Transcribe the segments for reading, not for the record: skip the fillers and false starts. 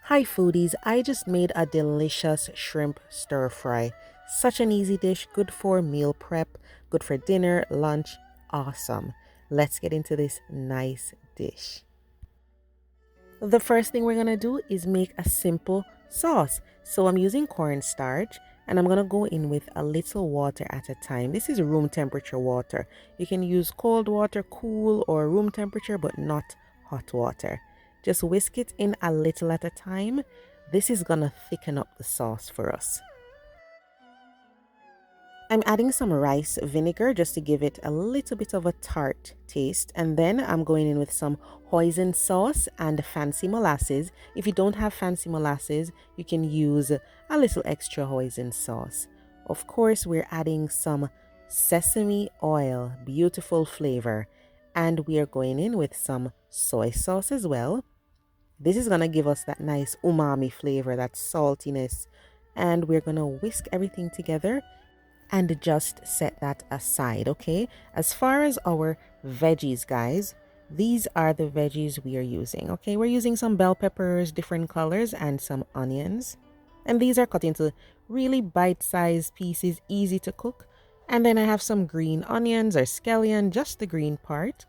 Hi foodies, I just made a delicious shrimp stir fry. Such an easy dish, good for meal prep, good for dinner, lunch, awesome. Let's get into this nice dish. The first thing we're gonna do is make a simple sauce. So I'm using cornstarch and I'm gonna go in with a little water at a time. This is room temperature water. You can use cold water, cool, or room temperature, but not hot water. Just whisk it in a little at a time. This is gonna thicken up the sauce for us. I'm adding some rice vinegar just to give it a little bit of a tart taste. And then I'm going in with some hoisin sauce and fancy molasses. If you don't have fancy molasses, you can use a little extra hoisin sauce. Of course, we're adding some sesame oil, beautiful flavor. And we are going in with some soy sauce as well. This is going to give us that nice umami flavor, that saltiness. And we're going to whisk everything together and just set that aside, okay? As far as our veggies, guys, these are the veggies we are using, okay? We're using some bell peppers, different colors, and some onions. And these are cut into really bite-sized pieces, easy to cook. And then I have some green onions or scallion, just the green part,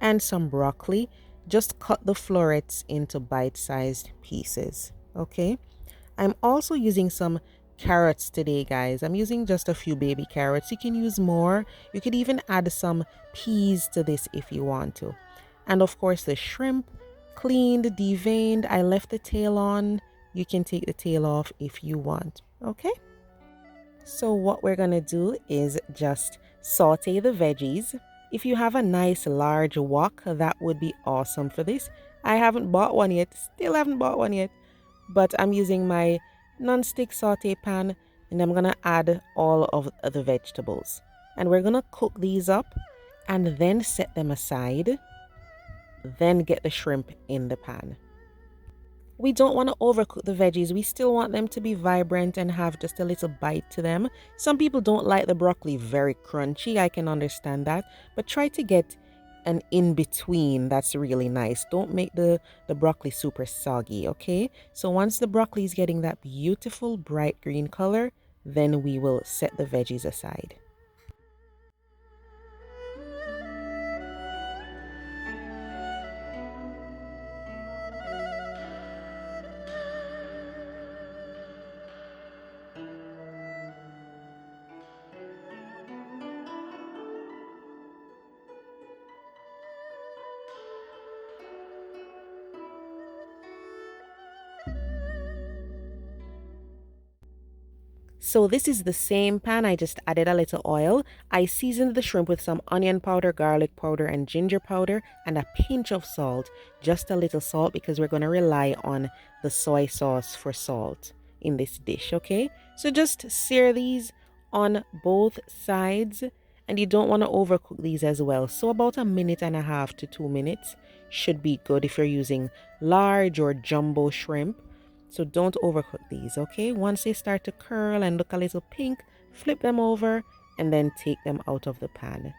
and some broccoli. Just cut the florets into bite-sized pieces, okay? I'm also using some carrots today, guys. I'm using just a few baby carrots. You can use more. You could even add some peas to this if you want to. And of course, the shrimp, cleaned, deveined. I left the tail on. You can take the tail off if you want. Okay? So what we're going to do is just saute the veggies. If you have a nice large wok, that would be awesome for this. I haven't bought one yet. Still haven't bought one yet. But I'm using my non-stick saute pan and I'm gonna add all of the vegetables and we're gonna cook these up and then set them aside, then get the shrimp in the pan. We don't want to overcook the veggies. We still want them to be vibrant and have just a little bite to them. Some people don't like the broccoli very crunchy. I can understand that, but try to get an in between that's really nice. Don't make the broccoli super soggy, okay? So once the broccoli is getting that beautiful bright green color, then we will set the veggies aside. So this is the same pan, I just added a little oil. I seasoned the shrimp with some onion powder, garlic powder, and ginger powder, and a pinch of salt. Just a little salt because we're going to rely on the soy sauce for salt in this dish, okay? So just sear these on both sides, and you don't want to overcook these as well. So about 1.5 to 2 minutes should be good if you're using large or jumbo shrimp. So don't overcook these, okay? Once they start to curl and look a little pink, flip them over and then take them out of the pan.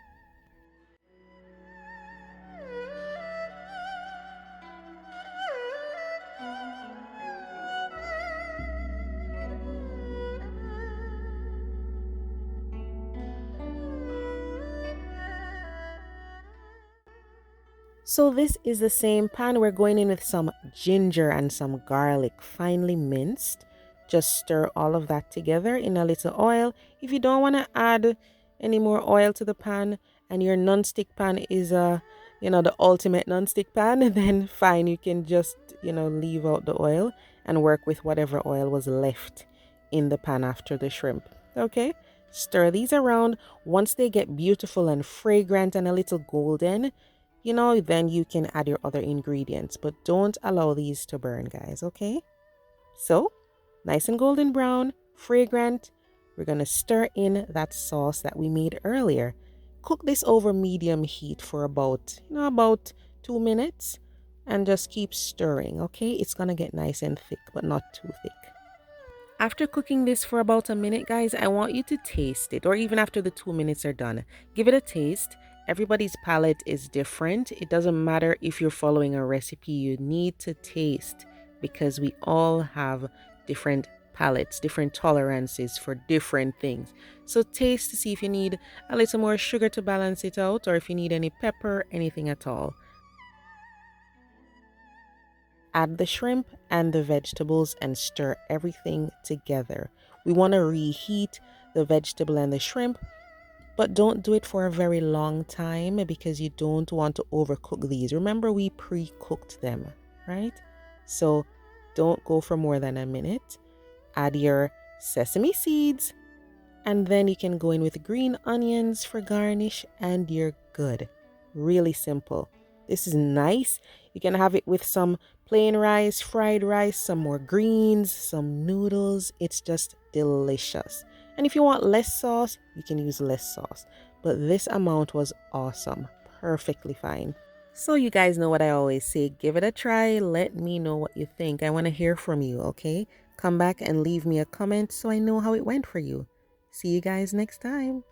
So this is the same pan. We're going in with some ginger and some garlic, finely minced. Just stir all of that together in a little oil. If you don't want to add any more oil to the pan and your non-stick pan is the ultimate non-stick pan, then fine, you can just, leave out the oil and work with whatever oil was left in the pan after the shrimp. Okay? Stir these around. Once they get beautiful and fragrant and a little golden, then you can add your other ingredients, but don't allow these to burn, guys, okay? So, nice and golden brown, fragrant. We're going to stir in that sauce that we made earlier. Cook this over medium heat for about 2 minutes and just keep stirring, okay? It's going to get nice and thick, but not too thick. After cooking this for about a minute, guys, I want you to taste it, or even after the 2 minutes are done. Give it a taste. Everybody's palate is different. It doesn't matter if you're following a recipe. You need to taste because we all have different palates, different tolerances for different things. So taste to see if you need a little more sugar to balance it out, or if you need any pepper, anything at all. Add the shrimp and the vegetables and stir everything together. We want to reheat the vegetable and the shrimp, but don't do it for a very long time because you don't want to overcook these. Remember, we pre-cooked them, right? So don't go for more than a minute. Add your sesame seeds, and then you can go in with green onions for garnish, and you're good. Really simple. This is nice. You can have it with some plain rice, fried rice, some more greens, some noodles. It's just delicious. And if you want less sauce, you can use less sauce. But this amount was awesome. Perfectly fine. So you guys know what I always say. Give it a try. Let me know what you think. I want to hear from you, okay? Come back and leave me a comment so I know how it went for you. See you guys next time.